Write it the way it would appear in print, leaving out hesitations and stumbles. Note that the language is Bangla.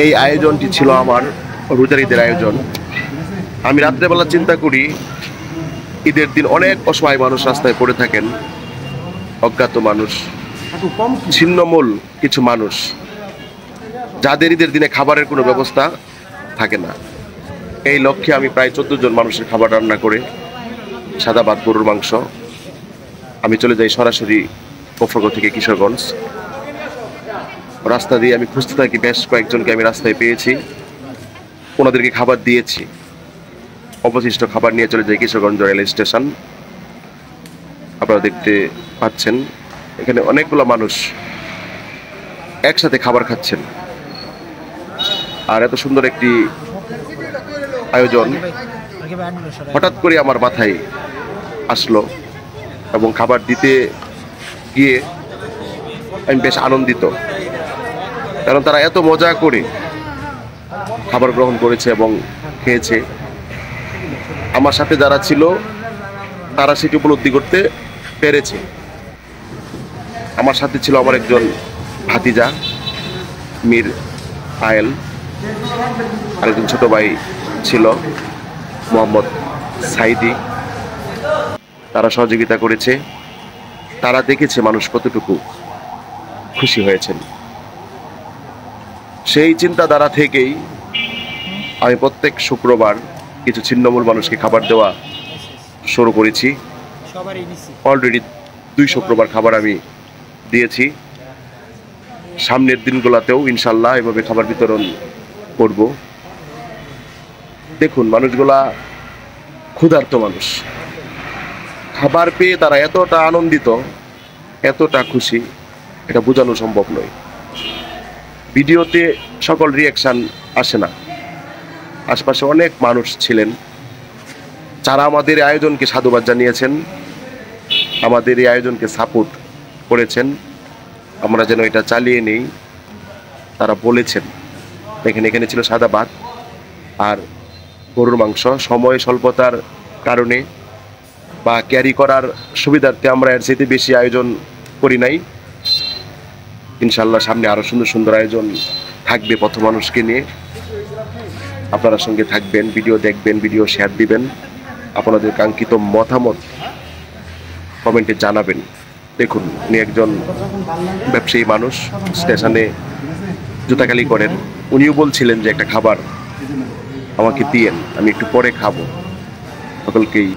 এই আয়োজনটি ছিল আমার রোজার ঈদের আয়োজন। আমি রাত্রেবেলা চিন্তা করি, ঈদের দিন অনেক অসহায় মানুষ রাস্তায় পড়ে থাকেন, অজ্ঞাত মানুষ, ছিন্নমূল কিছু মানুষ, যাদের ঈদের দিনে খাবারের কোনো ব্যবস্থা থাকে না। এই লক্ষ্যে আমি প্রায় 14 জন মানুষের খাবার রান্না করে সাদা ভাত, গরুর মাংস আমি চলে যাই সরাসরি গফরগাঁও থেকে কিশোরগঞ্জ। রাস্তা দিয়ে আমি খুঁজতে থাকি, বেশ কয়েকজনকে আমি রাস্তায় পেয়েছি, ওনাদেরকে খাবার দিয়েছি। অবশিষ্ট খাবার নিয়ে চলে যাই কিশোরগঞ্জ রেল স্টেশন। আপনারা দেখতে পাচ্ছেন এখানে অনেকগুলো মানুষ একসাথে খাবার খাচ্ছেন। আর এত সুন্দর একটি আয়োজন হঠাৎ করে আমার মাথায় আসলো এবং খাবার দিতে গিয়ে আমি বেশ আনন্দিত, কারণ তারা এত মজা করে খাবার গ্রহণ করেছে এবং খেয়েছে। আমার সাথে যারা ছিল তারা সেটি উপলব্ধি করতে পেরেছে। আমার সাথে ছিল আমার একজন ভাতিজা মীর আয়েল, আরেকজন ছোট ভাই ছিল মোহাম্মদ সাইদি। তারা সহযোগিতা করেছে, তারা দেখেছে মানুষ কতটুকু খুশি হয়েছেন। সেই চিন্তাধারা থেকেই আমি প্রত্যেক শুক্রবার কিছু ছিন্নমূল মানুষকে খাবার দেওয়া শুরু করেছি। অলরেডি 2 শুক্রবার খাবার আমি দিয়েছি। সামনের দিনগুলোতেও ইনশাল্লাহ এভাবে খাবার বিতরণ করব। দেখুন, মানুষগুলা ক্ষুধার্ত মানুষ, খাবার পেয়ে তারা এতটা আনন্দিত, এতটা খুশি, এটা বোঝানো সম্ভব নয়। ভিডিওতে সকল রিয়াকশান আসে না। আশপাশে অনেক মানুষ ছিলেন যারা আমাদের আয়োজনকে সাধুবাদ জানিয়েছেন, আমাদের এই আয়োজনকে সাপোর্ট করেছেন, আমরা যেন এটা চালিয়ে নেই তারা বলেছেন। এখানে ছিল সাদা ভাত আর গরুর মাংস। সময় স্বল্পতার কারণে বা ক্যারি করার সুবিধার্থে আমরা এর চাইতে বেশি আয়োজন করি নাই। ইনশাল্লাহ সামনে আরও সুন্দর সুন্দর আয়োজন থাকবে পথ মানুষকে নিয়ে। আপনারা সঙ্গে থাকবেন, ভিডিও দেখবেন, ভিডিও শেয়ার দিবেন, আপনাদের কাঙ্ক্ষিত মতামত কমেন্টে জানাবেন। দেখুন, উনি একজন ব্যবসায়ী মানুষ, স্টেশনে জুতাকালি করেন। উনিও বলছিলেন যে একটা খাবার আমাকে দিয়েন, আমি একটু পরে খাবো। সকলকেই